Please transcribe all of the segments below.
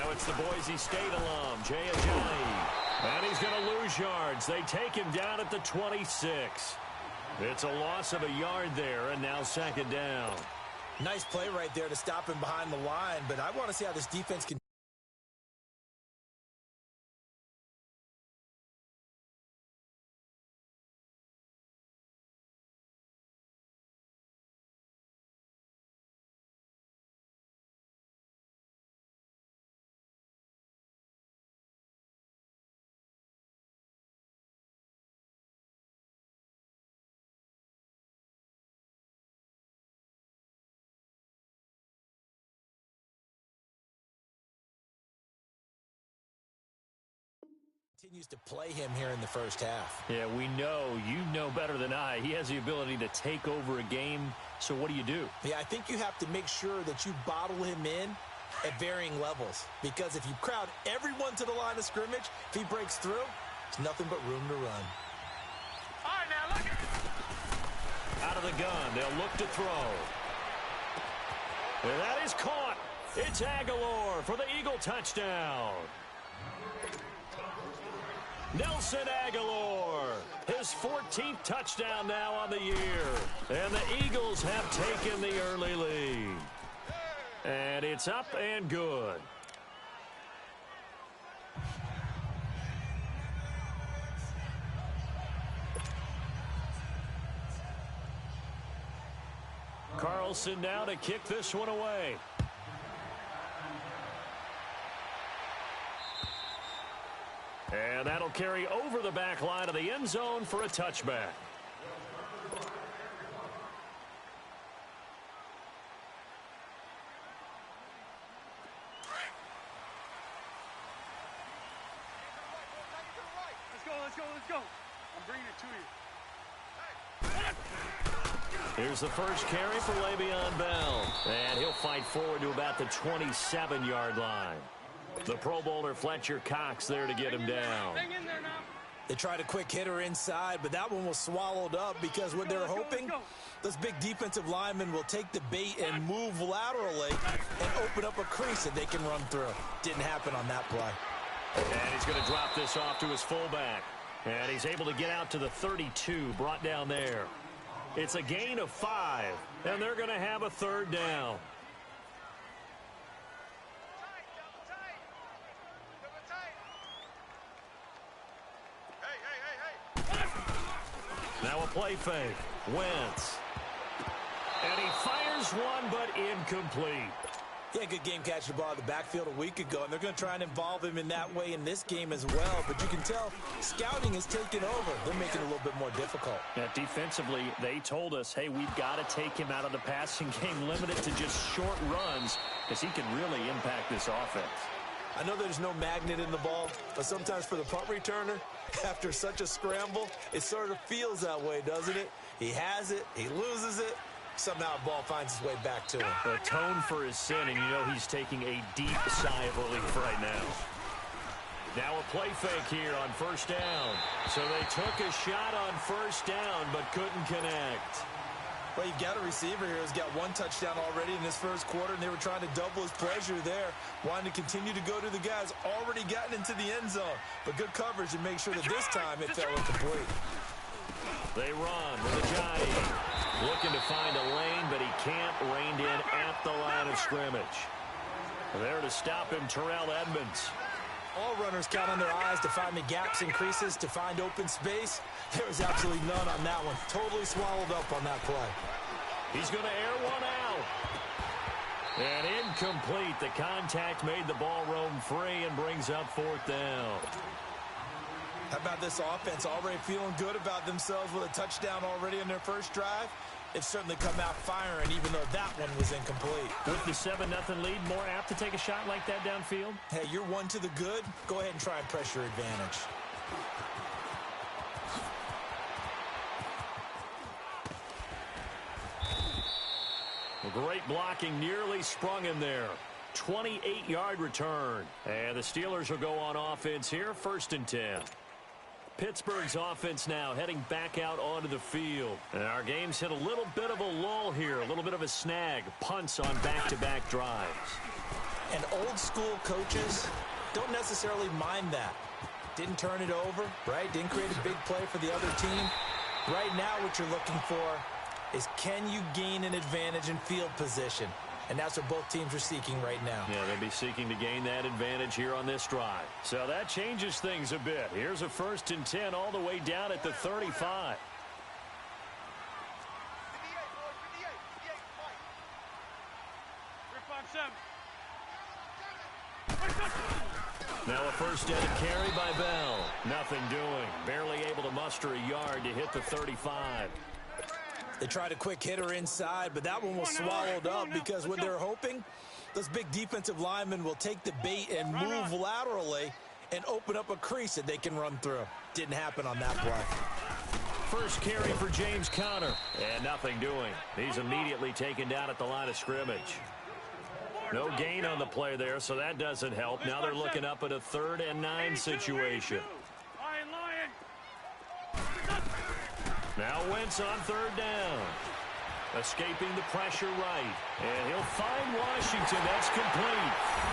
Now it's the Boise State alum, Jay Ajayi. And he's going to lose yards. They take him down at the 26. It's a loss of a yard there, and now second down. Nice play right there to stop him behind the line, but I want to see how this defense can. Continues to play him here in the first half. Yeah, we know, you know better than I, he has the ability to take over a game. So what do? Yeah, I think you have to make sure that you bottle him in at varying levels. Because if you crowd everyone to the line of scrimmage, if he breaks through, it's nothing but room to run. All right, now look at. Out of the gun, they'll look to throw. And that is caught. It's Aguilar for the Eagle touchdown. Nelson Aguilar, his 14th touchdown now on the year. And the Eagles have taken the early lead. And it's up and good. Carlson now to kick this one away. And that'll carry over the back line of the end zone for a touchback. Let's go. I'm bringing it to you. Here's the first carry for Le'Veon Bell. And he'll fight forward to about the 27-yard line. The Pro Bowler Fletcher Cox there to get him down. Hang in there now. They tried a quick hitter inside, but that one was swallowed up because what they're hoping, those big defensive linemen will take the bait and move laterally and open up a crease that they can run through. Didn't happen on that play. And he's going to drop this off to his fullback. And he's able to get out to the 32, brought down there. It's a gain of 5, and they're going to have a third down. Now a play fake. Wentz. And he fires one, but incomplete. Yeah, good game catching the ball in the backfield a week ago, and they're going to try and involve him in that way in this game as well. But you can tell scouting is taking over. They're making it a little bit more difficult. Yeah, defensively, they told us, hey, we've got to take him out of the passing game, limited to just short runs, because he can really impact this offense. I know there's no magnet in the ball, but sometimes for the punt returner, after such a scramble, it sort of feels that way, doesn't it? He has it, he loses it, somehow the ball finds its way back to him. Atone for his sin, and you know he's taking a deep sigh of relief right now. Now a play fake here on first down. So they took a shot on first down, but couldn't connect. Well, you've got a receiver here who's got one touchdown already in this first quarter, and they were trying to double his pleasure there, wanting to continue to go to the guys already gotten into the end zone. But good coverage to make sure that this time it fell incomplete. They run with Ajayi. Looking to find a lane, but he can't. Reined in at the line of scrimmage. There to stop him, Terrell Edmonds. All runners count on their eyes to find the gaps and creases, to find open space. There was absolutely none on that one. Totally swallowed up on that play. He's going to air one out. And incomplete. The contact made the ball roam free and brings up fourth down. How about this offense already feeling good about themselves with a touchdown already in their first drive? They've certainly come out firing, even though that one was incomplete. With the 7-0 lead, more apt to take a shot like that downfield? Hey, you're one to the good. Go ahead and try and press your advantage. Great blocking, nearly sprung him there. 28-yard return. And the Steelers will go on offense here, 1st and 10. Pittsburgh's offense now heading back out onto the field. And our game's hit a little bit of a lull here, a little bit of a snag. Punts on back-to-back drives. And old school coaches don't necessarily mind that. Didn't turn it over, right? Didn't create a big play for the other team. Right now what you're looking for is, can you gain an advantage in field position? And that's what both teams are seeking right now. Yeah, they'll be seeking to gain that advantage here on this drive. So that changes things a bit. Here's a 1st and 10 all the way down at the 35. Now a first down carry by Bell. Nothing doing. Barely able to muster a yard to hit the 35. They tried a quick hitter inside, but that one was swallowed up because what they're hoping, those big defensive linemen will take the bait and move laterally and open up a crease that they can run through. Didn't happen on that play. First carry for James Conner, and nothing doing. He's immediately taken down at the line of scrimmage. No gain on the play there, so that doesn't help. Now they're looking up at a 3rd and 9 situation. Now Wentz on 3rd down. Escaping the pressure right. And he'll find Washington. That's complete.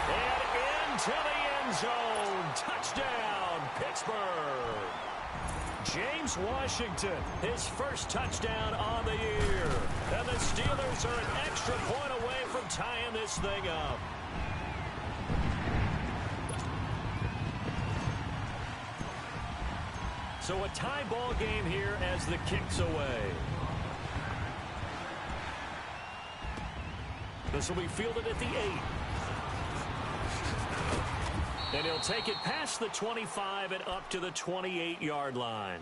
And into the end zone. Touchdown, Pittsburgh. James Washington, his first touchdown on the year. And the Steelers are an extra point away from tying this thing up. So a tie ball game here as the kick's away. This will be fielded at the 8. And he'll take it past the 25 and up to the 28-yard line.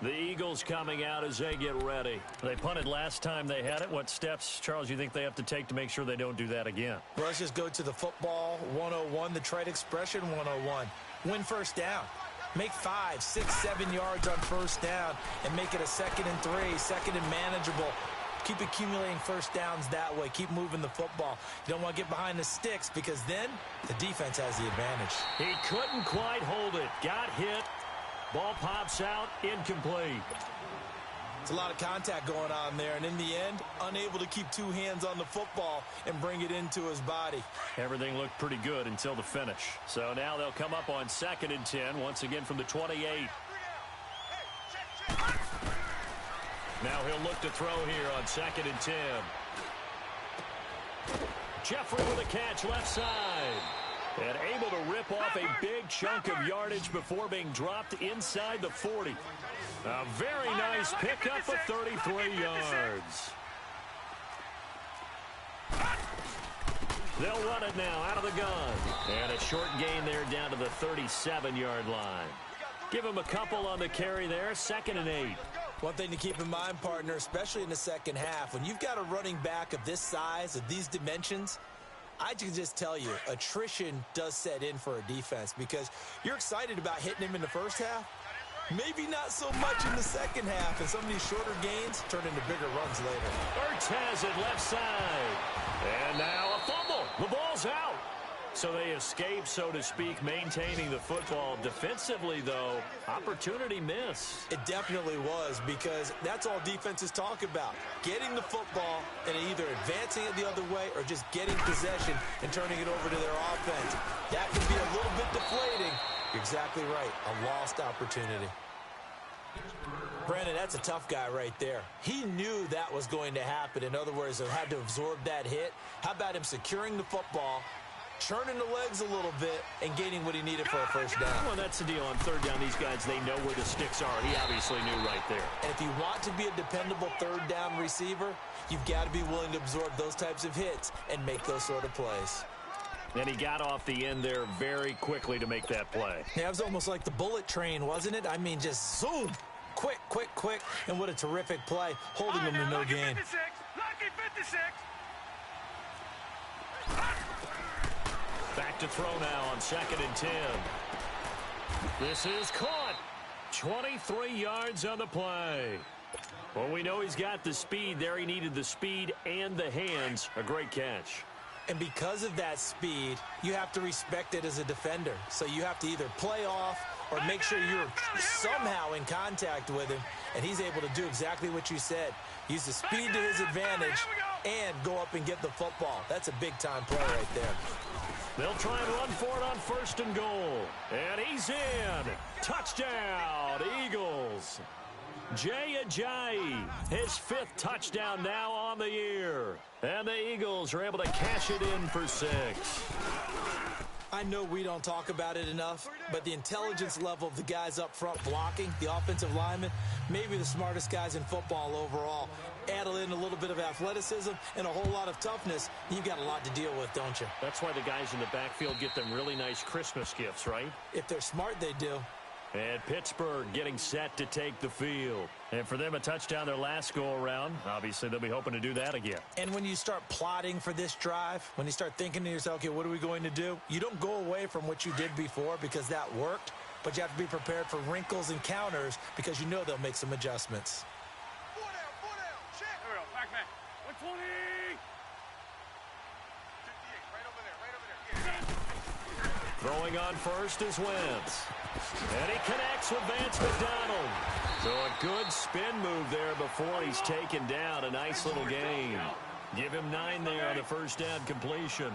The Eagles coming out as they get ready. They punted last time they had it. What steps, Charles, you think they have to take to make sure they don't do that again? Well, let's just go to the football 101, the trite expression 101. Win first down. Make 5, 6, 7 yards on first down and make it a 2nd and 3, 2nd and manageable. Keep accumulating first downs that way. Keep moving the football. You don't want to get behind the sticks because then the defense has the advantage. He couldn't quite hold it. Got hit. Ball pops out. Incomplete. It's a lot of contact going on there, and in the end, unable to keep 2 hands on the football and bring it into his body. Everything looked pretty good until the finish. So now they'll come up on 2nd and 10, once again from the 28. Now he'll look to throw here on 2nd and 10. Jeffrey with a catch left side. And able to rip off a big chunk of yardage before being dropped inside the 40. A very nice pickup for 33 yards. They'll run it now out of the gun. And a short gain there down to the 37-yard line. Give him a couple on the carry there, 2nd and 8. One thing to keep in mind, partner, especially in the second half, when you've got a running back of this size, of these dimensions, I can just tell you, attrition does set in for a defense because you're excited about hitting him in the first half. Maybe not so much in the second half, and some of these shorter gains turn into bigger runs later. Ertz has it left side. And now a fumble. The ball's out. So they escape, so to speak, maintaining the football. Defensively, though, opportunity miss. It definitely was because that's all defenses talk about. Getting the football and either advancing it the other way or just getting possession and turning it over to their offense. That can be a little bit deflating. You're exactly right. A lost opportunity. Brandon, that's a tough guy right there. He knew that was going to happen. In other words, he had to absorb that hit. How about him securing the football, churning the legs a little bit, and gaining what he needed for a first down? Well, that's the deal. On 3rd down, these guys, they know where the sticks are. He obviously knew right there. And if you want to be a dependable 3rd down receiver, you've got to be willing to absorb those types of hits and make those sort of plays. And he got off the end there very quickly to make that play. Yeah, it was almost like the bullet train, wasn't it? I mean, just zoom. Quick, quick, quick. And what a terrific play, holding him to no gain. 56. Lucky 56. Back to throw now on 2nd and 10. This is caught. 23 yards on the play. Well, we know he's got the speed there. He needed the speed and the hands. A great catch. And because of that speed, you have to respect it as a defender. So you have to either play off or make sure you're somehow in contact with him. And he's able to do exactly what you said. Use the speed to his advantage and go up and get the football. That's a big-time play right there. They'll try and run for it on 1st and goal. And he's in. Touchdown, Eagles. Jay Ajayi, his 5th touchdown now on the year. And the Eagles are able to cash it in for 6. I know we don't talk about it enough, but the intelligence level of the guys up front blocking, the offensive linemen, maybe the smartest guys in football overall. Add in a little bit of athleticism and a whole lot of toughness, you've got a lot to deal with, don't you? That's why the guys in the backfield get them really nice Christmas gifts, right? If they're smart, they do. And Pittsburgh getting set to take the field. And for them, a touchdown their last go-around. Obviously, they'll be hoping to do that again. And when you start plotting for this drive, when you start thinking to yourself, okay, what are we going to do? You don't go away from what you did before because that worked, but you have to be prepared for wrinkles and counters because you know they'll make some adjustments. 4 down, check. There we go, back man. 120. 58, right over there, yeah. Throwing on first is Wentz. And he connects with Vance McDonald. So a good spin move there before he's taken down. A nice little gain. Give him 9 there on the first down completion.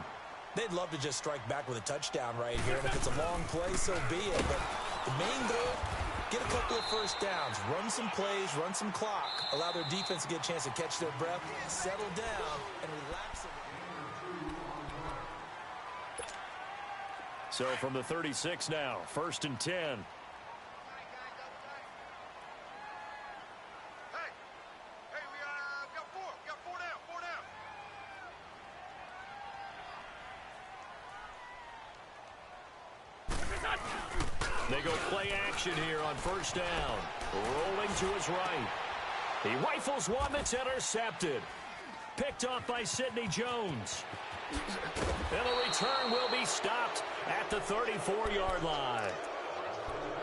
They'd love to just strike back with a touchdown right here. And if it's a long play, so be it. But the main goal, get a couple of first downs. Run some plays, run some clock. Allow their defense to get a chance to catch their breath, settle down, and relax a little. So from the 36 now, 1st and 10. Hey, we got 4. We got 4 down, 4 down. They go play action here on 1st down. Rolling to his right. He rifles one that's intercepted. Picked off by Sidney Jones. And the return will be stopped at the 34-yard line.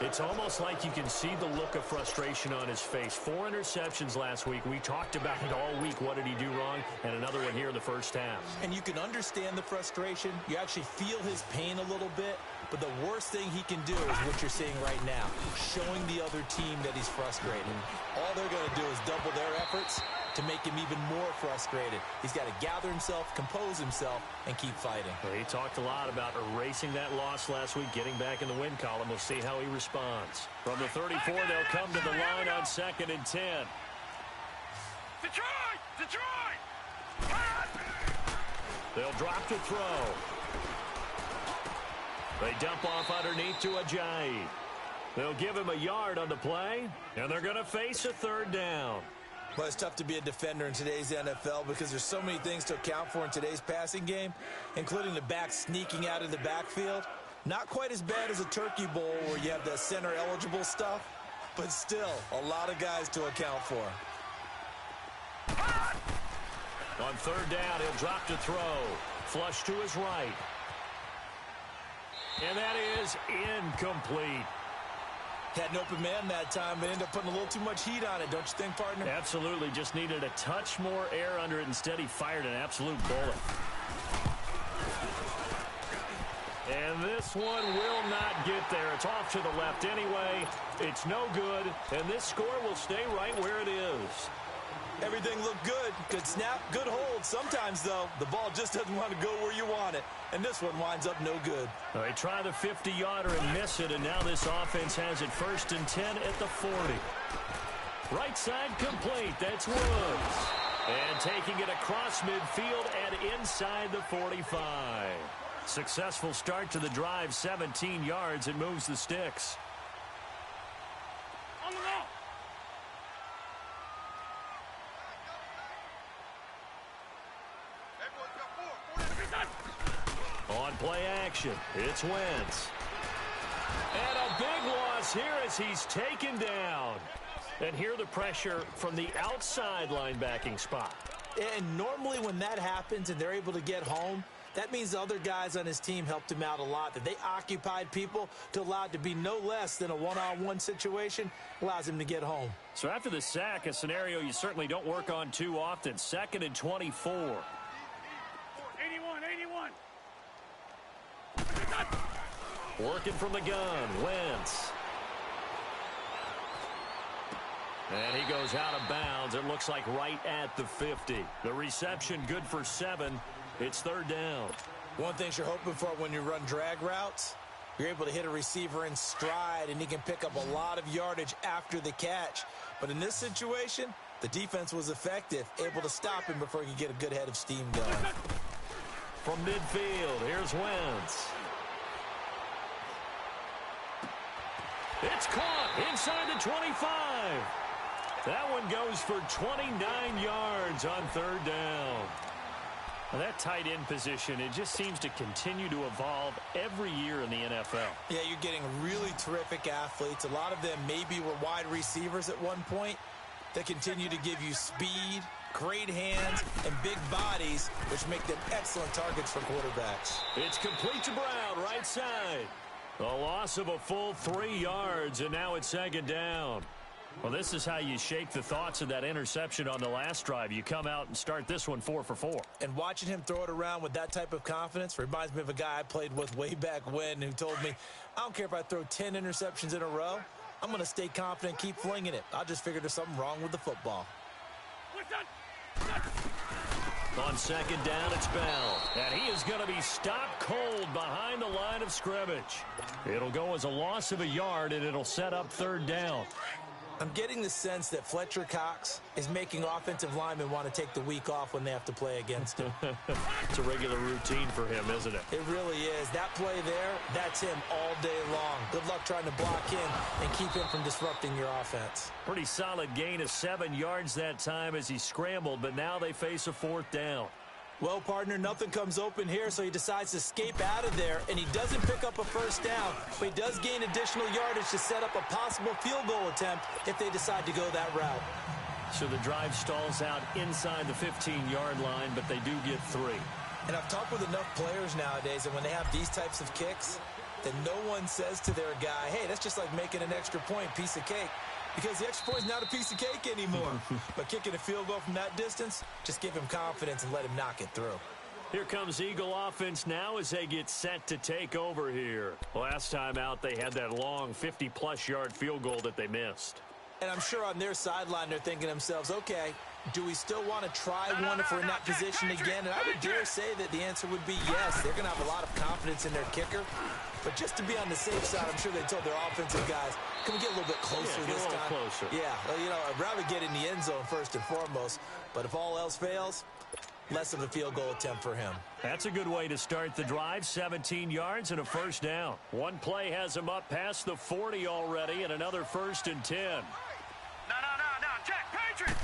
It's almost like you can see the look of frustration on his face. 4 interceptions last week. We talked about it all week. What did he do wrong? And another one here in the first half. And you can understand the frustration. You actually feel his pain a little bit. But the worst thing he can do is what you're seeing right now, showing the other team that he's frustrated. All they're going to do is double their efforts to make him even more frustrated. He's got to gather himself, compose himself, and keep fighting. Well, he talked a lot about erasing that loss last week, getting back in the win column. We'll see how he responds. From the 34, they'll come to the line on 2nd and 10. Detroit! They'll drop to throw. They dump off underneath to Ajayi. They'll give him a yard on the play, and they're going to face a 3rd down. Well, it's tough to be a defender in today's NFL because there's so many things to account for in today's passing game, including the back sneaking out of the backfield. Not quite as bad as a turkey bowl where you have the center-eligible stuff, but still a lot of guys to account for. On 3rd down, he'll drop to throw. Flush to his right. And that is incomplete. Had an open man that time, but ended up putting a little too much heat on it, don't you think, partner? Absolutely. Just needed a touch more air under it. Instead, he fired an absolute bullet. And this one will not get there. It's off to the left anyway. It's no good, and this score will stay right where it is. Everything looked good. Good snap, good hold. Sometimes, though, the ball just doesn't want to go where you want it. And this one winds up no good. They try the 50-yarder and miss it, and now this offense has it 1st and 10 at the 40. Right side complete. That's Woods. And taking it across midfield and inside the 45. Successful start to the drive, 17 yards. It moves the sticks. On the ball. On play action, it's Wentz. And a big loss here as he's taken down. And here the pressure from the outside linebacking spot. And normally when that happens and they're able to get home, that means the other guys on his team helped him out a lot. That they occupied people to allow it to be no less than a one-on-one situation allows him to get home. So after the sack, a scenario you certainly don't work on too often. 2nd and 24. 81. Working from the gun, Wentz. And he goes out of bounds. It looks like right at the 50. The reception good for 7. It's 3rd down. One thing you're hoping for when you run drag routes, you're able to hit a receiver in stride, and he can pick up a lot of yardage after the catch. But in this situation, the defense was effective, able to stop him before he could get a good head of steam going. From midfield, here's Wentz. It's caught inside the 25. That one goes for 29 yards on third down. Well, that tight end position, it just seems to continue to evolve every year in the NFL. Yeah, you're getting really terrific athletes. A lot of them maybe were wide receivers at one point. They continue to give you speed, great hands, and big bodies, which make them excellent targets for quarterbacks. It's complete to Brown, right side. A loss of a full 3 yards, and now it's second down. Well, this is how you shake the thoughts of that interception on the last drive. You come out and start this one 4 for 4. And watching him throw it around with that type of confidence reminds me of a guy I played with way back when who told me, I don't care if I throw 10 interceptions in a row. I'm going to stay confident, keep flinging it. I just figured there's something wrong with the football. On second down, it's Bell. And he is going to be stopped cold behind the line of scrimmage. It'll go as a loss of a yard, and it'll set up third down. I'm getting the sense that Fletcher Cox is making offensive linemen want to take the week off when they have to play against him. It's a regular routine for him, isn't it? It really is. That play there, that's him all day long. Good luck trying to block him and keep him from disrupting your offense. Pretty solid gain of 7 yards that time as he scrambled, but now they face a fourth down. Well, partner, nothing comes open here, so he decides to escape out of there, and he doesn't pick up a first down, but he does gain additional yardage to set up a possible field goal attempt if they decide to go that route. So the drive stalls out inside the 15-yard line, but they do get 3. And I've talked with enough players nowadays, and when they have these types of kicks, then no one says to their guy, hey, that's just like making an extra point, piece of cake. Because the extra point is not a piece of cake anymore. But kicking a field goal from that distance, just give him confidence and let him knock it through. Here comes Eagle offense now as they get set to take over here. Last time out, they had that long 50-plus yard field goal that they missed. And I'm sure on their sideline, they're thinking to themselves, okay, do we still want to try one if we're in that position again? And I would dare say that the answer would be yes. They're going to have a lot of confidence in their kicker. But just to be on the safe side, I'm sure they told their offensive guys, can we get a little bit closer this time? Closer. Yeah, well, you know, I'd rather get in the end zone first and foremost. But if all else fails, less of a field goal attempt for him. That's a good way to start the drive. 17 yards and a first down. One play has him up past the 40 already, and another 1st and 10. No, Jack, Patriot!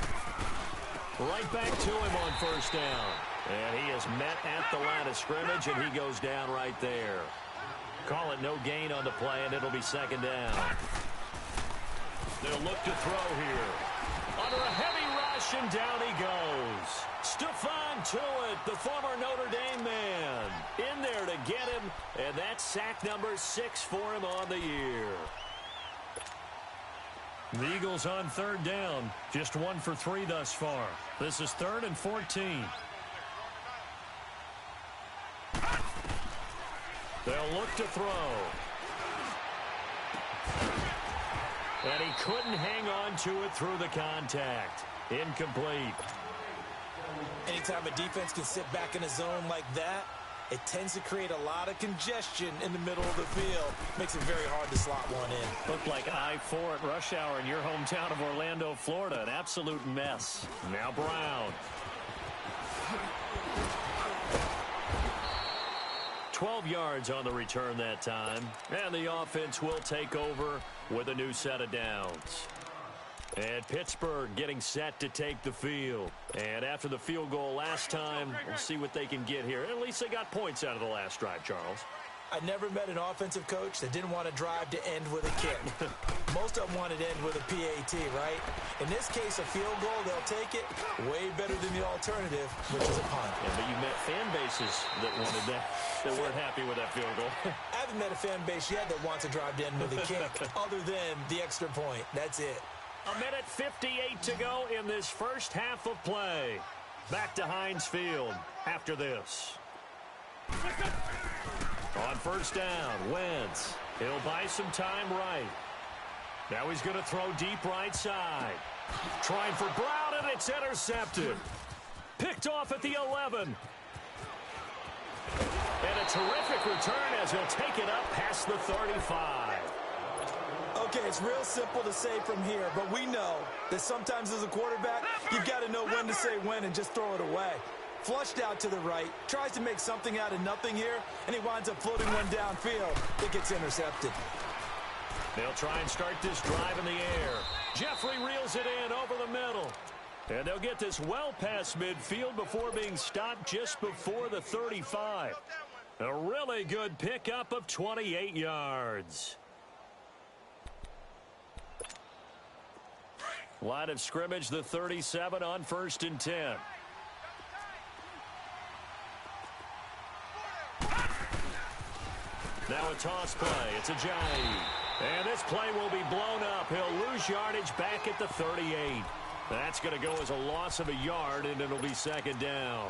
Right back to him on first down. And he is met at the line of scrimmage, and he goes down right there. Call it no gain on the play, and it'll be second down. They'll look to throw here. Under a heavy rush, and down he goes. Stephon Tuitt, the former Notre Dame man, in there to get him, and that's sack number 6 for him on the year. The Eagles on third down, just 1 for 3 thus far. This is 3rd and 14. They'll look to throw. And he couldn't hang on to it through the contact. Incomplete. Anytime a defense can sit back in a zone like that, it tends to create a lot of congestion in the middle of the field. Makes it very hard to slot one in. Looked like I-4 at rush hour in your hometown of Orlando, Florida. An absolute mess. Now Brown. 12 yards on the return that time. And the offense will take over with a new set of downs. And Pittsburgh getting set to take the field. And after the field goal last time, we'll see what they can get here. At least they got points out of the last drive, Charles. I never met an offensive coach that didn't want to drive to end with a kick. Most of them wanted to end with a PAT, right? In this case, a field goal, they'll take it way better than the alternative, which is a punt. Yeah, but you met fan bases that wanted that weren't happy with that field goal. I haven't met a fan base yet that wants to drive to end with a kick other than the extra point. That's it. 1:58 to go in this first half of play. Back to Heinz Field after this. On first down, Wentz. He'll buy some time right. Now he's going to throw deep right side. Trying for Brown, and it's intercepted. Picked off at the 11. And a terrific return as he'll take it up past the 35. Okay, it's real simple to say from here, but we know that sometimes as a quarterback, you've got to know when to say when and just throw it away. Flushed out to the right, tries to make something out of nothing here, and he winds up floating one downfield. It gets intercepted. They'll try and start this drive in the air. Jeffrey reels it in over the middle. And they'll get this well past midfield before being stopped just before the 35. A really good pickup of 28 yards. Line of scrimmage, the 37 on 1st and 10. Now a toss play. It's a Johnny. And this play will be blown up. He'll lose yardage back at the 38. That's going to go as a loss of a yard, and it'll be 2nd down.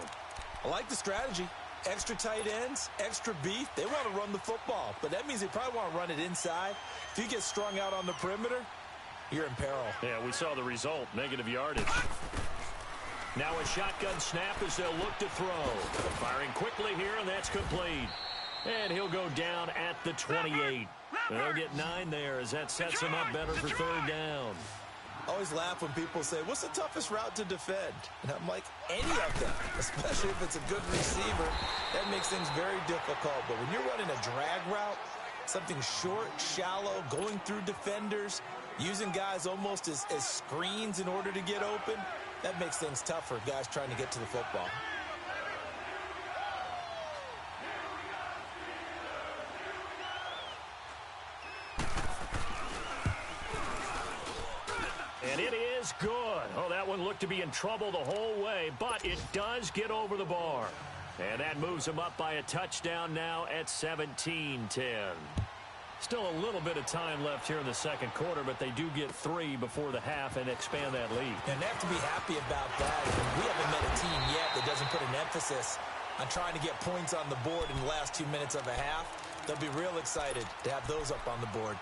I like the strategy. Extra tight ends, extra beef. They want to run the football, but that means they probably want to run it inside. If you get strung out on the perimeter, you're in peril. Yeah, we saw the result, negative yardage. Now a shotgun snap as they'll look to throw. Firing quickly here, and that's complete. And he'll go down at the 28. They'll get 9 there as that sets him up better for 3rd down. I always laugh when people say, what's the toughest route to defend? And I'm like, any of them, especially if it's a good receiver. That makes things very difficult. But when you're running a drag route, something short, shallow, going through defenders, using guys almost as screens in order to get open, that makes things tough for guys trying to get to the football. And it is good. Oh, that one looked to be in trouble the whole way, but it does get over the bar. And that moves them up by a touchdown now at 17-10. Still a little bit of time left here in the 2nd quarter, but they do get 3 before the half and expand that lead. And they have to be happy about that. We haven't met a team yet that doesn't put an emphasis on trying to get points on the board in the last 2 minutes of a half. They'll be real excited to have those up on the board.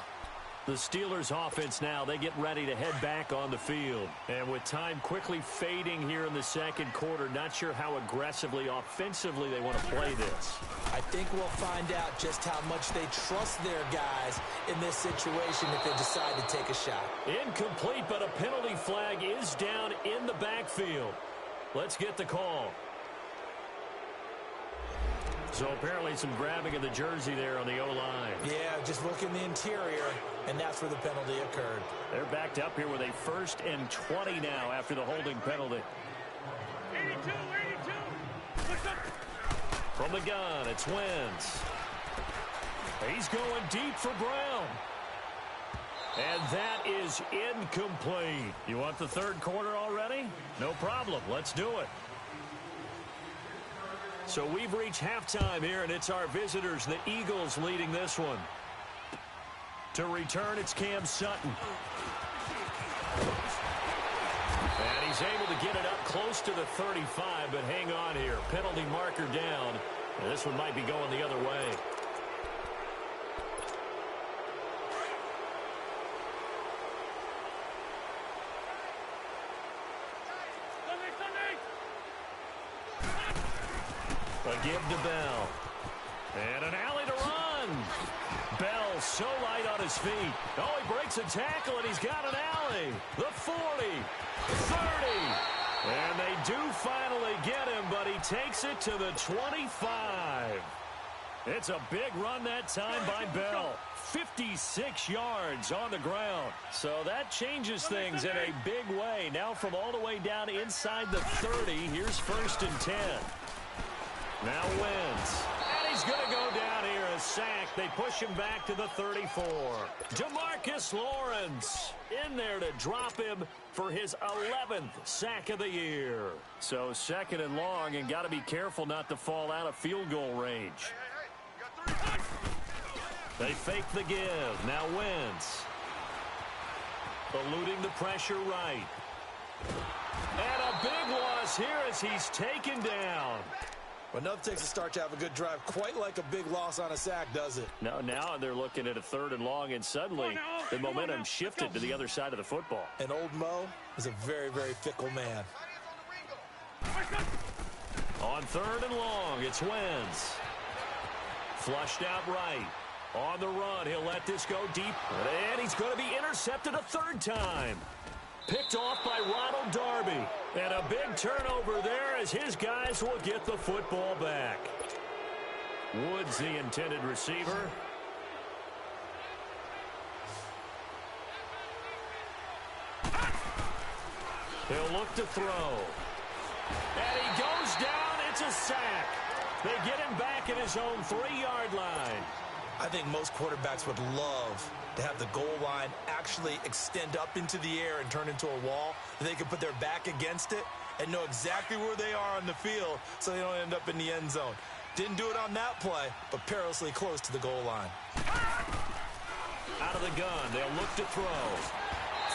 The Steelers offense now, they get ready to head back on the field. And with time quickly fading here in the 2nd quarter, not sure how aggressively, offensively they want to play this. I think we'll find out just how much they trust their guys in this situation if they decide to take a shot. Incomplete, but a penalty flag is down in the backfield. Let's get the call. So apparently some grabbing of the jersey there on the O-line. Yeah, just look in the interior, and that's where the penalty occurred. They're backed up here with a 1st and 20 now after the holding penalty. 82. From the gun, it's Wentz. He's going deep for Brown. And that is incomplete. You want the 3rd quarter already? No problem. Let's do it. So we've reached halftime here, and it's our visitors, the Eagles, leading this one. To return, it's Cam Sutton. And he's able to get it up close to the 35, but hang on here. Penalty marker down. And this one might be going the other way. A give to Bell. And an alley to run. Bell so light on his feet. Oh, he breaks a tackle, and he's got an alley. The 40, 30. And they do finally get him, but he takes it to the 25. It's a big run that time by Bell. 56 yards on the ground. So that changes things in a big way. Now from all the way down inside the 30, here's 1st and 10. Now Wentz. And he's going to go down here, a sack. They push him back to the 34. DeMarcus Lawrence in there to drop him for his 11th sack of the year. So 2nd and long, and got to be careful not to fall out of field goal range. They fake the give. Now Wentz. Eluding the pressure right. And a big loss here as he's taken down. Well, nothing takes a start to have a good drive quite like a big loss on a sack, does it? No, now they're looking at a 3rd and long, and suddenly the momentum shifted to the other side of the football. And old Mo is a very, very fickle man. On 3rd and long, it's Wentz. Flushed out right. On the run, he'll let this go deep. And he's going to be intercepted a third time. Picked off by Ronald Darby. And a big turnover there as his guys will get the football back. Woods the intended receiver. He'll look to throw. And he goes down. It's a sack. They get him back at his own 3-yard line. I think most quarterbacks would love to have the goal line actually extend up into the air and turn into a wall. They can put their back against it and know exactly where they are on the field so they don't end up in the end zone. Didn't do it on that play, but perilously close to the goal line. Out of the gun, they'll look to throw.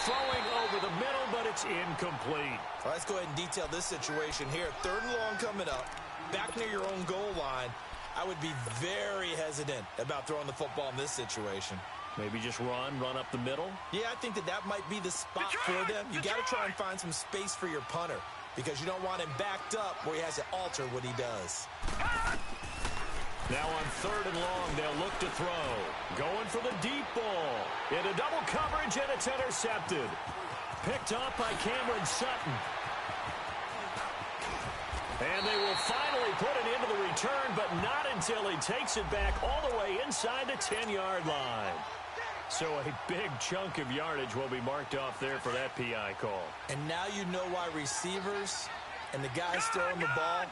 Throwing over the middle, but it's incomplete. Well, let's go ahead and detail this situation here. 3rd and long coming up, back near your own goal line. I would be very hesitant about throwing the football in this situation. Maybe just run up the middle? Yeah, I think that might be the spot for them. You got to try and find some space for your punter because you don't want him backed up where he has to alter what he does. Now on 3rd and long, they'll look to throw. Going for the deep ball. Into double coverage, and it's intercepted. Picked up by Cameron Sutton. And they will finally put it into the return, but not until he takes it back all the way inside the 10-yard line. So a big chunk of yardage will be marked off there for that PI call. And now you know why receivers and the guys throwing the ball,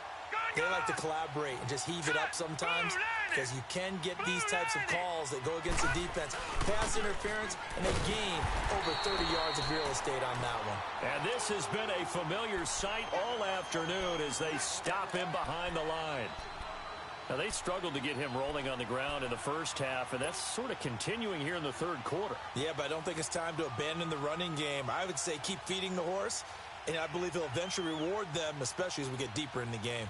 they like to collaborate and just heave it up sometimes because you can get these types of calls that go against the defense. Pass interference, and they gain over 30 yards of real estate on that one. And this has been a familiar sight all afternoon as they stop him behind the line. Now, they struggled to get him rolling on the ground in the first half, and that's sort of continuing here in the 3rd quarter. Yeah, but I don't think it's time to abandon the running game. I would say keep feeding the horse, and I believe he'll eventually reward them, especially as we get deeper in the game.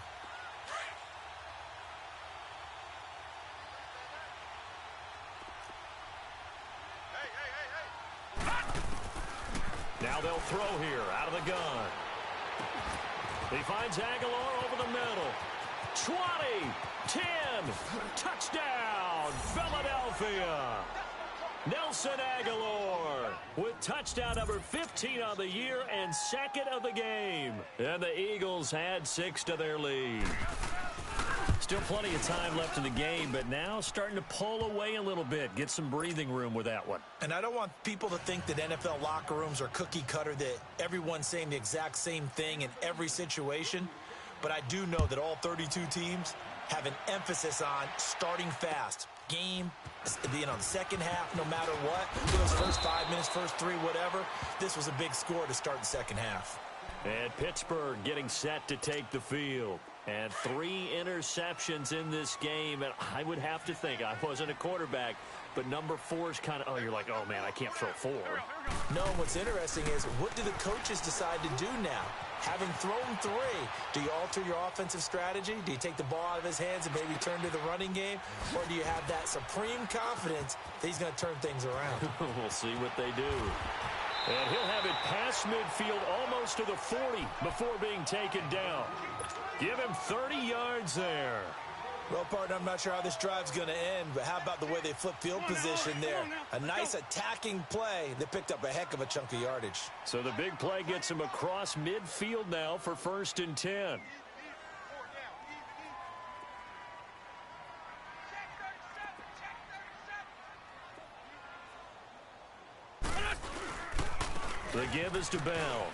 Now they'll throw here out of the gun. He finds Aguilar over the middle. 20, 10, touchdown, Philadelphia. Nelson Aguilar with touchdown number 15 on the year and 2nd of the game. And the Eagles add 6 to their lead. Still plenty of time left in the game, but now starting to pull away a little bit. Get some breathing room with that one. And I don't want people to think that NFL locker rooms are cookie cutter, that everyone's saying the exact same thing in every situation. But I do know that all 32 teams have an emphasis on starting fast. Game, the second half, no matter what. Those first 5 minutes, first 3, whatever. This was a big score to start the second half. And Pittsburgh getting set to take the field. And 3 interceptions in this game. And I would have to think, I wasn't a quarterback, but number 4 is kind of, you're like, oh, man, I can't throw 4. No, what's interesting is, what do the coaches decide to do now? Having thrown 3, do you alter your offensive strategy? Do you take the ball out of his hands and maybe turn to the running game? Or do you have that supreme confidence that he's going to turn things around? We'll see what they do. And he'll have it past midfield almost to the 40 before being taken down. Give him 30 yards there. Well, partner, I'm not sure how this drive's going to end, but how about the way they flip field position there? A nice attacking play that picked up a heck of a chunk of yardage. So the big play gets him across midfield now for 1st and 10. The give is to Bell.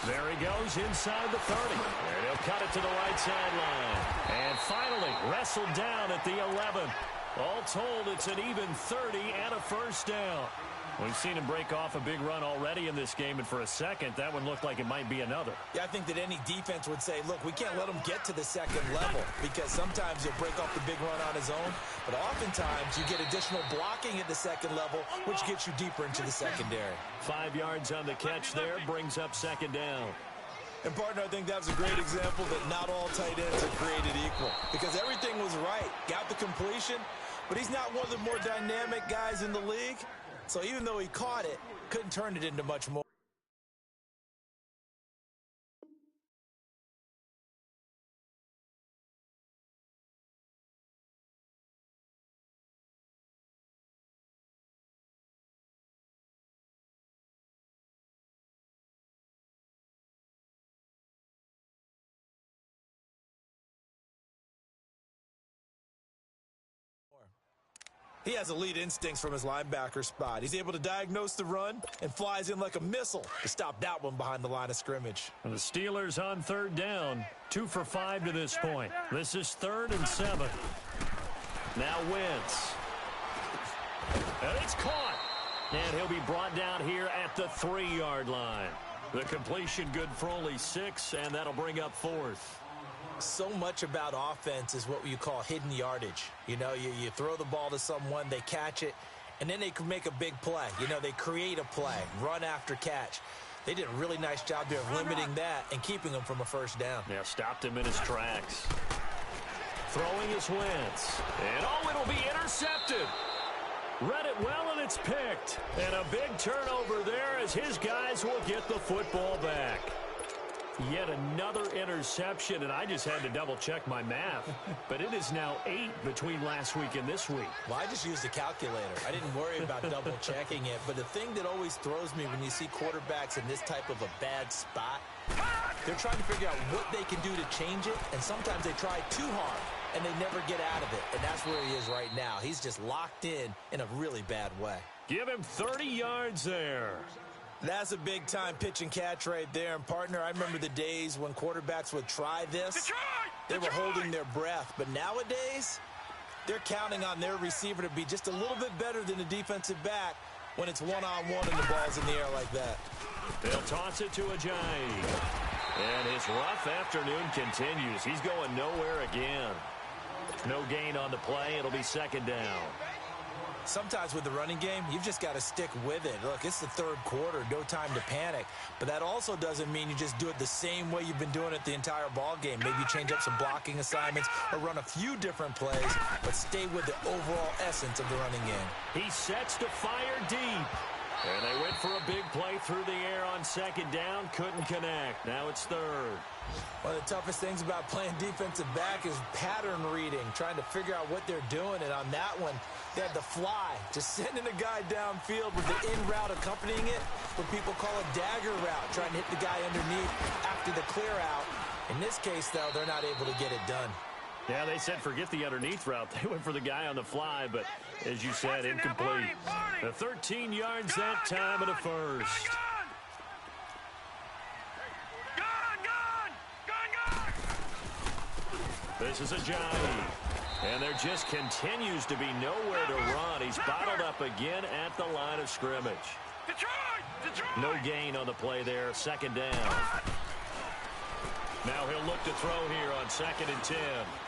There he goes inside the 30. And he'll cut it to the right sideline. And finally wrestled down at the 11. All told, it's an even 30 and a first down. We've seen him break off a big run already in this game, and for a second, that one looked like it might be another. Yeah, I think that any defense would say, look, we can't let him get to the second level because sometimes he'll break off the big run on his own, but oftentimes you get additional blocking at the second level, which gets you deeper into the secondary. 5 yards on the catch there, brings up 2nd down. And, partner, I think that was a great example that not all tight ends are created equal because everything was right. Got the completion, but he's not one of the more dynamic guys in the league. So even though he caught it, couldn't turn it into much more. He has elite instincts from his linebacker spot. He's able to diagnose the run and flies in like a missile to stop that one behind the line of scrimmage. And the Steelers on third down. 2 for 5 to this point. This is 3rd and 7. Now Wentz. And it's caught. And he'll be brought down here at the 3-yard line. The completion good for only 6, and that'll bring up 4th. So much about offense is what you call hidden yardage. You know, you throw the ball to someone, they catch it, and then they can make a big play. You know, they create a play, run after catch. They did a really nice job there of limiting that and keeping him from a first down. Yeah, stopped him in his tracks. Throwing his Wentz. And, oh, it'll be intercepted. Read it well, and it's picked. And a big turnover there as his guys will get the football back. Yet another interception, and I just had to double-check my math. But it is now 8 between last week and this week. Well, I just used a calculator. I didn't worry about double-checking it. But the thing that always throws me when you see quarterbacks in this type of a bad spot, they're trying to figure out what they can do to change it, and sometimes they try too hard, and they never get out of it. And that's where he is right now. He's just locked in a really bad way. Give him 30 yards there. That's a big-time pitch and catch right there. And, partner, I remember the days when quarterbacks would try this. They were holding their breath. But nowadays, they're counting on their receiver to be just a little bit better than the defensive back when it's one-on-one and the ball's in the air like that. They'll toss it to Ajayi. And his rough afternoon continues. He's going nowhere again. No gain on the play. It'll be 2nd down. Sometimes with the running game, you've just got to stick with it. Look, it's the 3rd quarter, no time to panic. But that also doesn't mean you just do it the same way you've been doing it the entire ball game. Maybe you change up some blocking assignments or run a few different plays, but stay with the overall essence of the running game. He sets to fire deep. And they went for a big play through the air on 2nd down. Couldn't connect. Now it's 3rd. One of the toughest things about playing defensive back is pattern reading, trying to figure out what they're doing. And on that one, they had the fly, just sending a guy downfield with the in route accompanying it, what people call a dagger route, trying to hit the guy underneath after the clear out. In this case, though, they're not able to get it done. Yeah, they said forget the underneath route. They went for the guy on the fly, but as you said, incomplete. 13 yards that time and a first. This is Ajayi. And there just continues to be nowhere to run. He's bottled up again at the line of scrimmage. No gain on the play there. 2nd down. Now he'll look to throw here on 2nd and 10.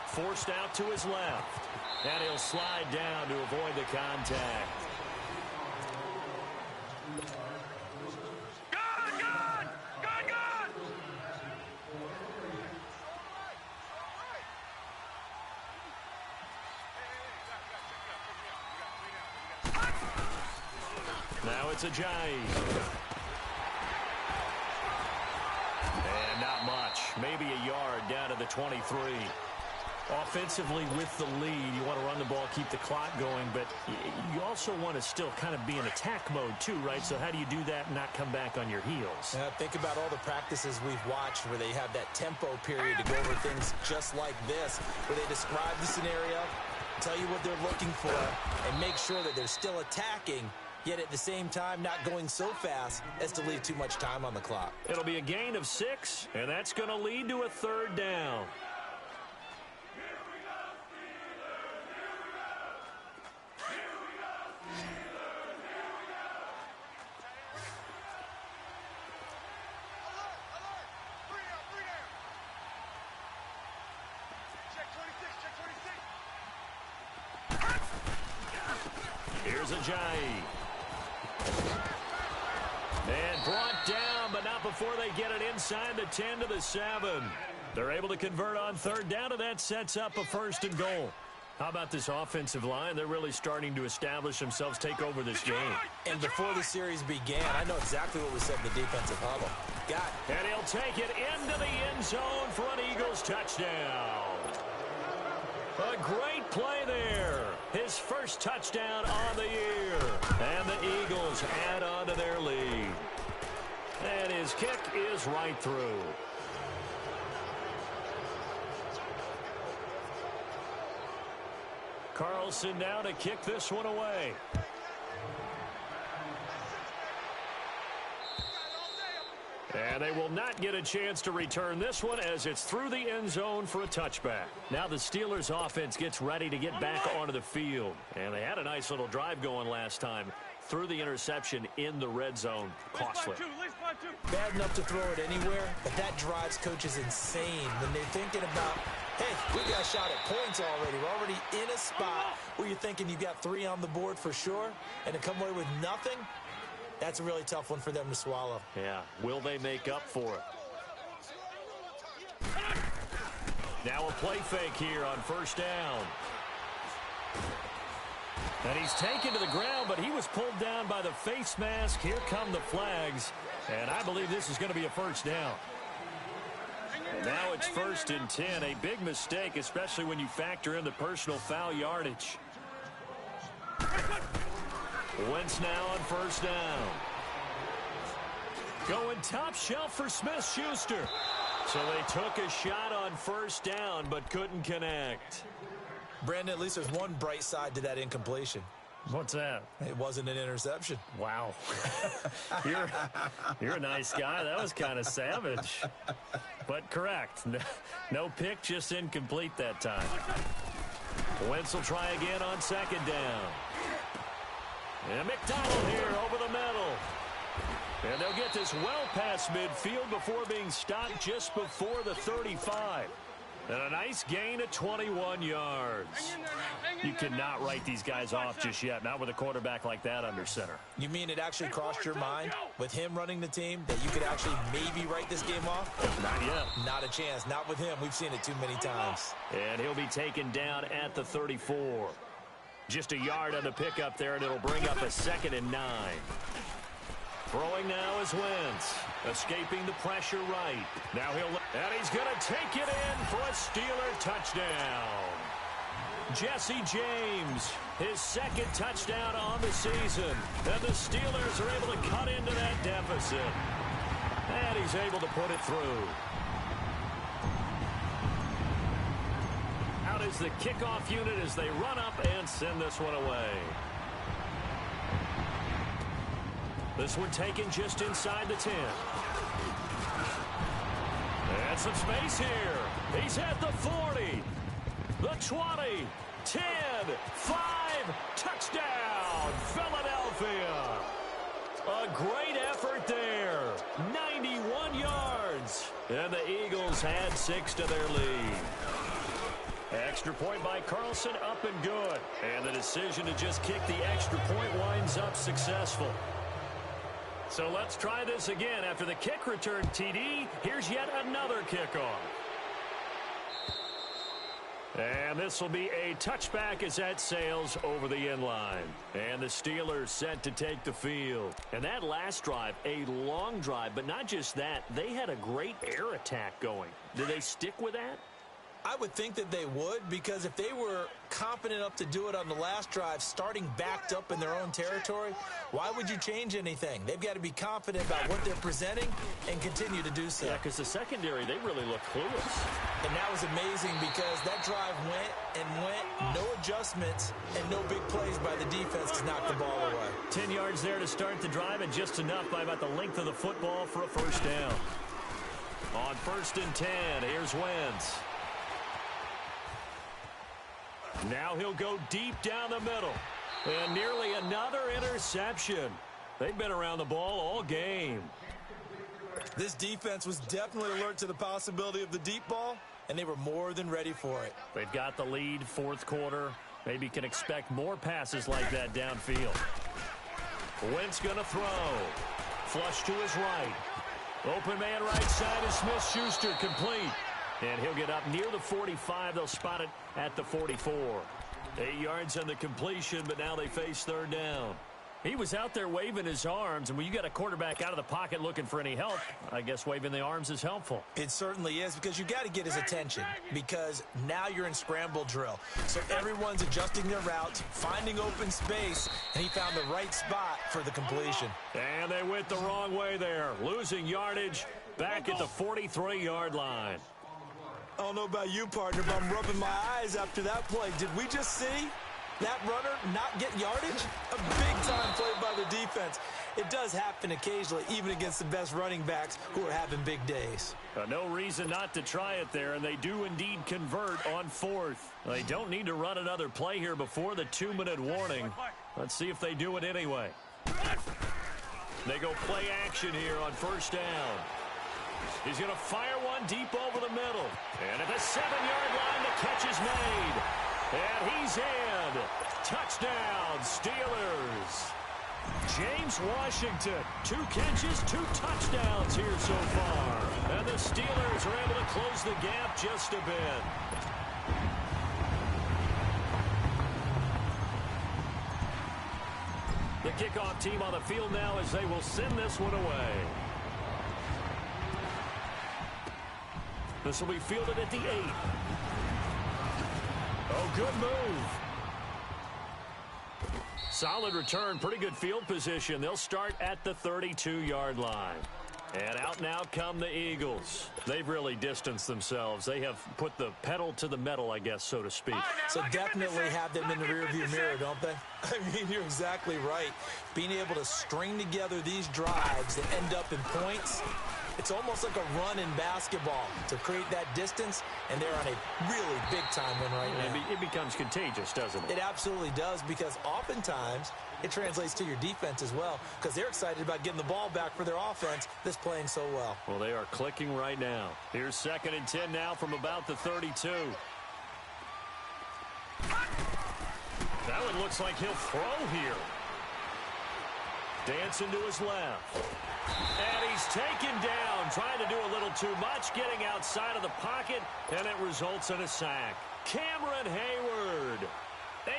Forced out to his left. And he'll slide down to avoid the contact. Now it's Ajayi. And not much. Maybe a yard down to the 23. Offensively with the lead, you want to run the ball, keep the clock going, but you also want to still kind of be in attack mode too, right? So how do you do that and not come back on your heels? Think about all the practices we've watched where they have that tempo period to go over things just like this, where they describe the scenario, tell you what they're looking for, and make sure that they're still attacking, yet at the same time not going so fast as to leave too much time on the clock. It'll be a gain of 6, and that's going to lead to a 3rd down. Here's Ajayi. And brought down, but not before they get it inside the 10 to the 7. They're able to convert on 3rd down, and that sets up a 1st and goal. How about this offensive line? They're really starting to establish themselves, take over this game. And before the series began, I know exactly what was said in the defensive huddle. Got it. And he'll take it into the end zone for an Eagles touchdown. A great play there. His first touchdown on the year. And the Eagles add on to their lead. And his kick is right through. Carlson now to kick this one away. And they will not get a chance to return this one as it's through the end zone for a touchback. Now the Steelers offense gets ready to get back onto the field. And they had a nice little drive going last time. Through the interception in the red zone. Costly. Bad enough to throw it anywhere, but that drives coaches insane when they're thinking about, hey, we got a shot at points already. We're already in a spot where you're thinking you got 3 on the board for sure, and to come away with nothing, that's a really tough one for them to swallow. Yeah, will they make up for it? Now a play fake here on first down. And he's taken to the ground, but he was pulled down by the face mask. Here come the flags, and I believe this is going to be a first down. And now it's 1st and 10, a big mistake, especially when you factor in the personal foul yardage. Wentz now on first down. Going top shelf for Smith-Schuster. So they took a shot on first down, but couldn't connect. Brandon, at least there's one bright side to that incompletion. What's that? It wasn't an interception. Wow. You're a nice guy. That was kind of savage. But correct. No pick, just incomplete that time. Wentz will try again on second down. And McDonald here over the middle. And they'll get this well past midfield before being stopped just before the 35. And a nice gain of 21 yards. You cannot write these guys off just yet, not with a quarterback like that under center. You mean it actually crossed your mind with him running the team that you could actually maybe write this game off? Not yet. Not a chance. Not with him. We've seen it too many times. And he'll be taken down at the 34. Just a yard on the pickup there, and it'll bring up a 2nd and 9. Throwing now is Wentz. Escaping the pressure right. Now and he's going to take it in for a Steeler touchdown. Jesse James, his 2nd touchdown on the season. And the Steelers are able to cut into that deficit. And he's able to put it through. Out is the kickoff unit as they run up and send this one away. This one taken just inside the 10. And some space here. He's at the 40, the 20, 10, 5, touchdown, Philadelphia. A great effort there. 91 yards. And the Eagles had 6 to their lead. Extra point by Carlson, up and good. And the decision to just kick the extra point winds up successful. So let's try this again. After the kick return TD, here's yet another kickoff. And this will be a touchback as that sails over the end line. And the Steelers set to take the field. And that last drive, a long drive, but not just that. They had a great air attack going. Did they stick with that? I would think that they would, because if they were confident enough to do it on the last drive, starting backed up in their own territory, why would you change anything? They've got to be confident about what they're presenting and continue to do so. Yeah, because the secondary, they really look clueless. And that was amazing because that drive went, no adjustments, and no big plays by the defense to knock the ball away. 10 yards there to start the drive, and just enough by about the length of the football for a first down. On 1st and 10, here's Wentz. Now he'll go deep down the middle. And nearly another interception. They've been around the ball all game. This defense was definitely alert to the possibility of the deep ball, and they were more than ready for it. They've got the lead, 4th quarter. Maybe can expect more passes like that downfield. Wentz going to throw. Flush to his right. Open man right side is Smith-Schuster, complete. And he'll get up near the 45. They'll spot it at the 44. 8 yards on the completion, but now they face 3rd down. He was out there waving his arms, and when you got a quarterback out of the pocket looking for any help, I guess waving the arms is helpful. It certainly is, because you got to get his attention, because now you're in scramble drill. So everyone's adjusting their routes, finding open space, and he found the right spot for the completion. And they went the wrong way there, losing yardage back at the 43-yard line. I don't know about you, partner, but I'm rubbing my eyes after that play. Did we just see that runner not get yardage? A big-time play by the defense. It does happen occasionally, even against the best running backs who are having big days. No reason not to try it there, and they do indeed convert on fourth. They don't need to run another play here before the 2-minute warning. Let's see if they do it anyway. They go play action here on first down. He's going to fire one deep over the middle. And at the 7-yard line, the catch is made. And he's in. Touchdown, Steelers. James Washington, 2 catches, 2 touchdowns here so far. And the Steelers are able to close the gap just a bit. The kickoff team on the field now as they will send this one away. This will be fielded at the 8. Oh, good move. Solid return, pretty good field position. They'll start at the 32-yard line. And out now come the Eagles. They've really distanced themselves. They have put the pedal to the metal, I guess, so to speak. So definitely have them in the rearview mirror, don't they? I mean, you're exactly right. Being able to string together these drives that end up in points, it's almost like a run in basketball to create that distance, and they're on a really big-time one right now. It becomes contagious, doesn't it? It absolutely does, because oftentimes it translates to your defense as well, because they're excited about getting the ball back for their offense that's playing so well. Well, they are clicking right now. Here's 2nd and 10 now from about the 32. That one looks like he'll throw here. Dancing to his left. And he's taken down, trying to do a little too much, getting outside of the pocket, and it results in a sack. Cameron Hayward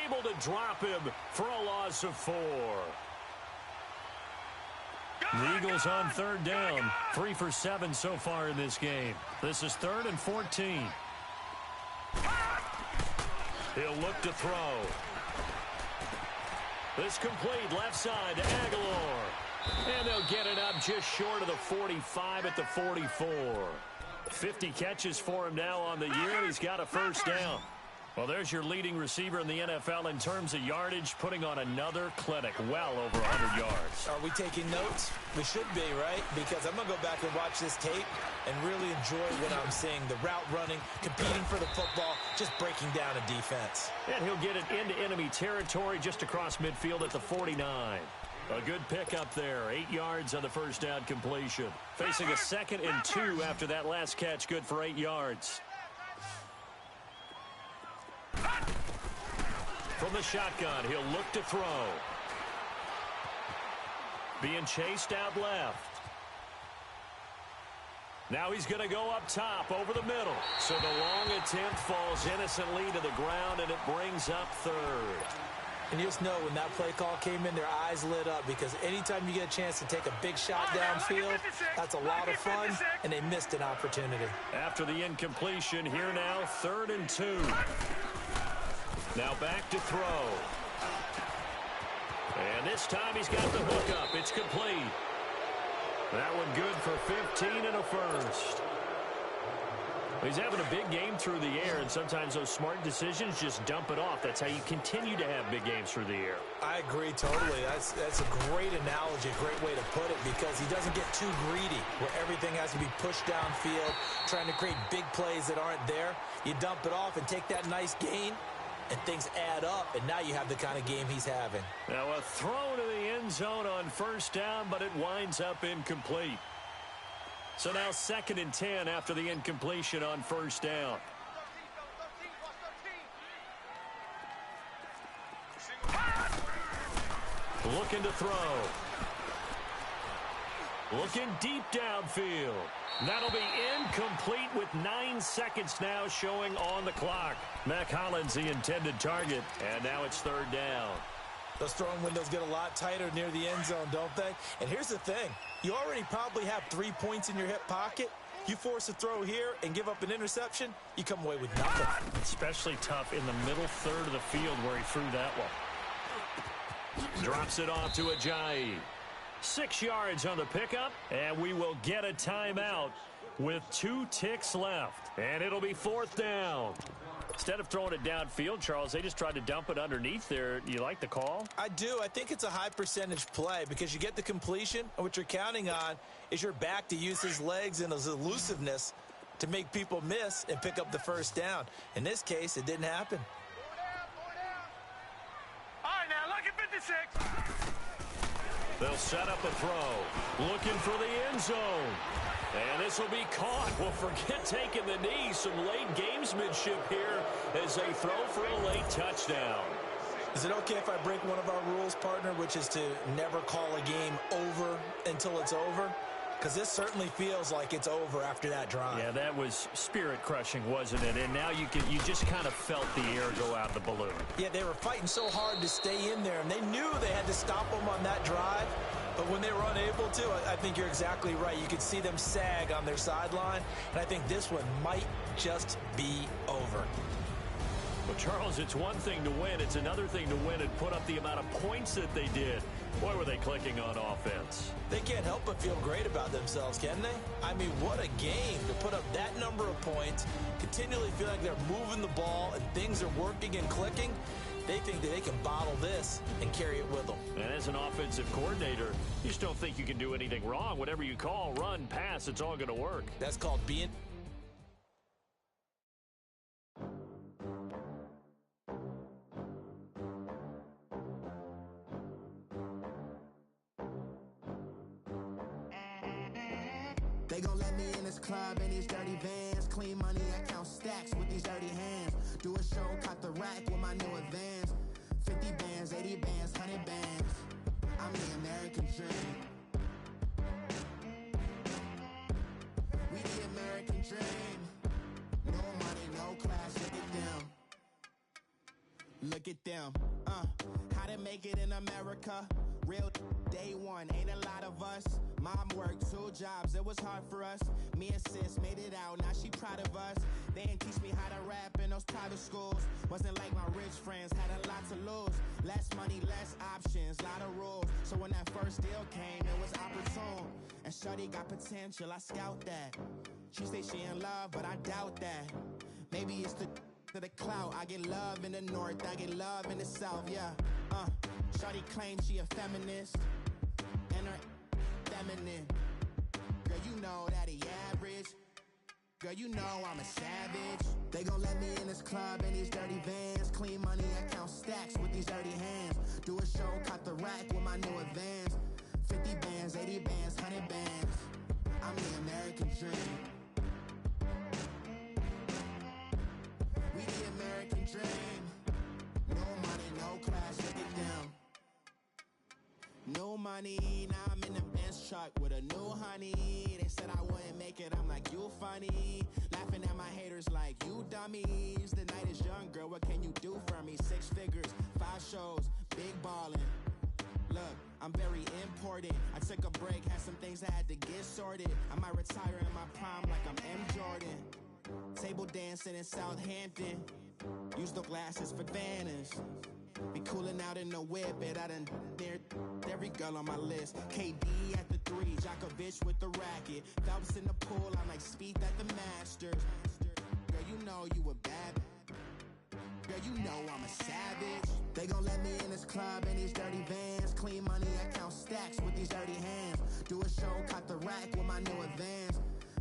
able to drop him for a loss of 4. The Eagles on 3rd down, 3 for 7 so far in this game. This is 3rd and 14. He'll look to throw. This complete left side to Aguilar. And they'll get it up just short of the 45 at the 44. 50 catches for him now on the year. He's got a first down. Well, there's your leading receiver in the NFL in terms of yardage, putting on another clinic, well over 100 yards. Are we taking notes? We should be, right? Because I'm going to go back and watch this tape and really enjoy what I'm seeing. The route running, competing for the football, just breaking down a defense. And he'll get it into enemy territory just across midfield at the 49. A good pickup there, 8 yards on the first down completion. Facing a 2nd and 2 after that last catch, good for 8 yards. From the shotgun, he'll look to throw. Being chased out left. Now he's going to go up top over the middle. So the long attempt falls innocently to the ground, and it brings up 3rd. And you just know when that play call came in, their eyes lit up, because anytime you get a chance to take a big shot downfield, that's a lot of fun, and they missed an opportunity. After the incompletion, here now, 3rd and 2. Now back to throw. And this time he's got the hook up. It's complete. That one good for 15 and a first. He's having a big game through the air, and sometimes those smart decisions just dump it off. That's how you continue to have big games through the air. I agree totally. That's a great analogy, a great way to put it, because he doesn't get too greedy where everything has to be pushed downfield, trying to create big plays that aren't there. You dump it off and take that nice gain, and things add up, and now you have the kind of game he's having. Now a throw to the end zone on first down, but it winds up incomplete. So now 2nd and 10 after the incompletion on first down. Looking to throw. Looking deep downfield. That'll be incomplete with 9 seconds now showing on the clock. Mac Hollins the intended target, and now it's 3rd down. Those throwing windows get a lot tighter near the end zone, don't they? And here's the thing. You already probably have 3 points in your hip pocket. You force a throw here and give up an interception, you come away with nothing. Especially tough in the middle 3rd of the field where he threw that one. Drops it off to Ajayi. 6 yards on the pickup, and we will get a timeout with 2 ticks left. And it'll be 4th down. Instead of throwing it downfield, Charles, they just tried to dump it underneath there. You like the call? I do. I think it's a high percentage play because you get the completion, and what you're counting on is your back to use his legs and his elusiveness to make people miss and pick up the first down. In this case, it didn't happen. All right, now look at 56. They'll set up a throw. Looking for the end zone. And this will be caught. Well, forget taking the knee. Some late gamesmanship here as they throw for a late touchdown. Is it okay if I break one of our rules, partner, which is to never call a game over until it's over? Because this certainly feels like it's over after that drive. Yeah, that was spirit-crushing, wasn't it? And now you just kind of felt the air go out of the balloon. Yeah, they were fighting so hard to stay in there, and they knew they had to stop them on that drive. But when they were unable to, I think you're exactly right. You could see them sag on their sideline, and I think this one might just be over. Well, Charles, it's one thing to win. It's another thing to win and put up the amount of points that they did. Boy, were they clicking on offense. They can't help but feel great about themselves, can they? I mean, what a game to put up that number of points, continually feel like they're moving the ball and things are working and clicking. They think that they can bottle this and carry it with them. And as an offensive coordinator, you just don't think you can do anything wrong. Whatever you call, run, pass, it's all going to work. That's called being... They gon' let me in this club in these dirty vans. Clean money, I count stacks with these dirty hands. Do a show, caught the rack with my new advance. 50 bands, 80 bands, 100 bands. I'm the American dream. We the American dream. No money, no class, look at them. Look at them, how to make it in America. Real day one, ain't a lot of us. Mom worked 2 jobs, it was hard for us. Me and sis made it out, now she proud of us. They didn't teach me how to rap in those private schools. Wasn't like my rich friends, had a lot to lose. Less money, less options, lot of rules. So when that first deal came, it was opportune. And shorty got potential, I scout that. She say she in love, but I doubt that. Maybe it's the clout. I get love in the north, I get love in the south, yeah. Shorty claims she a feminist, and her feminine. Girl, you know that he average. Girl, you know I'm a savage. They gon' let me in this club in these dirty vans. Clean money, I count stacks with these dirty hands. Do a show, caught the rack with my new advance. 50 bands, 80 bands, 100 bands. I'm the American dream. We the American dream. No money, no class, look at them. No money, now I'm in the Benz truck with a new honey. They said I wouldn't make it, I'm like, you funny. Laughing at my haters like, you dummies. The night is young, girl, what can you do for me? 6 figures, 5 shows, big ballin'. Look, I'm very important. I took a break, had some things I had to get sorted. I might retire in my prime like I'm M. Jordan. Table dancing in Southampton. Use the glasses for Vanish. Be cooling out in the whip, and I done dared every girl on my list. KD at the 3, Djokovic with the racket. Phelps in the pool, I'm like Speed at the Masters. Girl, you know you a bad. Girl, you know I'm a savage. They gon' let me in this club in these dirty vans. Clean money, I count stacks with these dirty hands. Do a show, caught the rack with my new advance.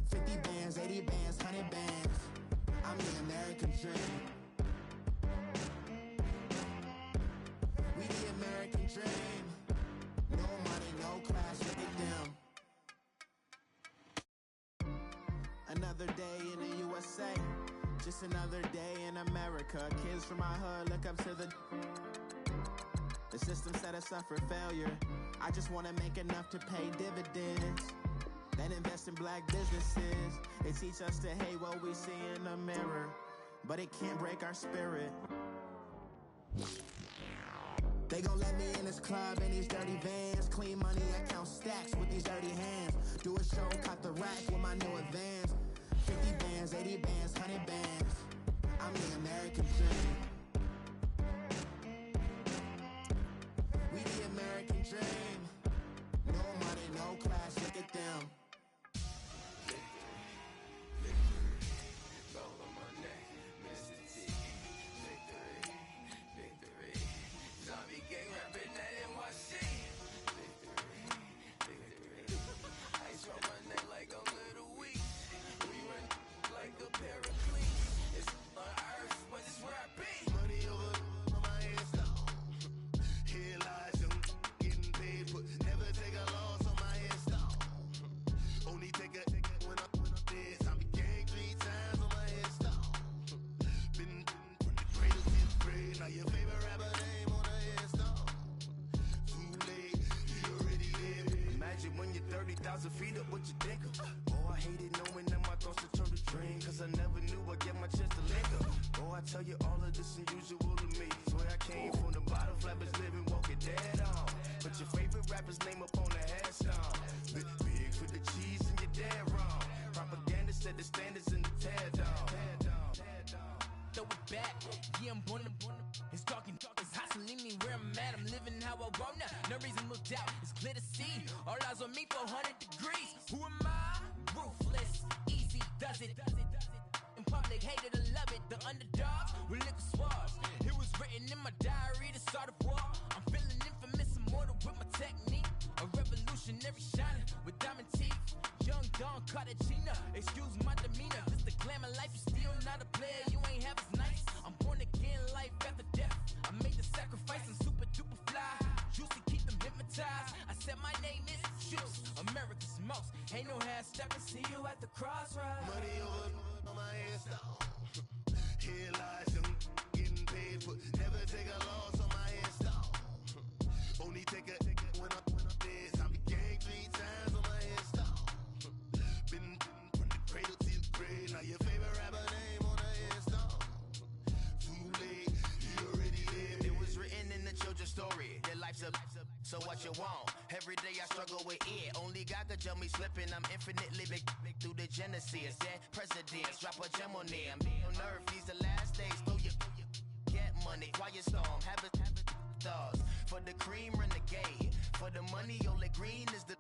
50 bands, 80 bands, 100 bands. I'm the American dream. We the American dream. No money, no class, look at them. Another day in the USA. Just another day in America. Kids from my hood look up to the system set us up for failure. I just want to make enough to pay dividends. Then invest in black businesses. They teach us to hate what we see in the mirror, but it can't break our spirit. They gon' let me in this club in these dirty vans. Clean money, I count stacks with these dirty hands. Do a show, caught the rack with my new advance. 50 bands, 80 bands, 100 bands. I'm the American dream. We the American dream. No money, no class, look at them. so feed up what you think of. Oh, I hated knowing that my thoughts would turn to dream, cause I never knew I'd get my chance to linger. Oh, I tell you all of this unusual to me. Swear I came from the bottom, flappers living, walking dead on. Put your favorite rapper's name up on the headstone. Big for the cheese and you're dead wrong. Propaganda set the standards in the tear down. Throw it back, yeah, I'm born to it's talking, it's hustling me where I'm at. I'm living how I want now. No reason to look out, it's clear to see. All eyes on me for 100 degrees. Who am I? Ruthless, easy, does it. In public, hate it or love it. The underdogs with liquor swabs. It was written in my diary to start a war. I'm feeling infamous, immortal with my technique. A revolutionary shining with diamond teeth. Young Don Cartagena, excuse my demeanor. This the glamour life, you still not a player. You ain't half as nice. I'm born again, life after death. I made the sacrifice, I'm super duper fly. Used to keep them hypnotized. I said my name is Juice, America's most. Ain't no half stepping, see you at the crossroads. Money over on my headstone. Here lies them getting paid for. Never take a loss on my headstone. Only take a when I'm dead. I be gang 3 times on my headstone. Been from the cradle to the grave. Now your favorite rapper name on the headstone. Too late, you already lived. It was written in the children's story. Their life's up, so what you want? Every day I struggle with it. Only God could tell me slipping. I'm infinitely big through the genesis. Dead presidents, drop a gem on them. On earth, these the last days. Throw your get money, quiet storm. Have it thoughts. For the cream, renegade. For the money, only green is the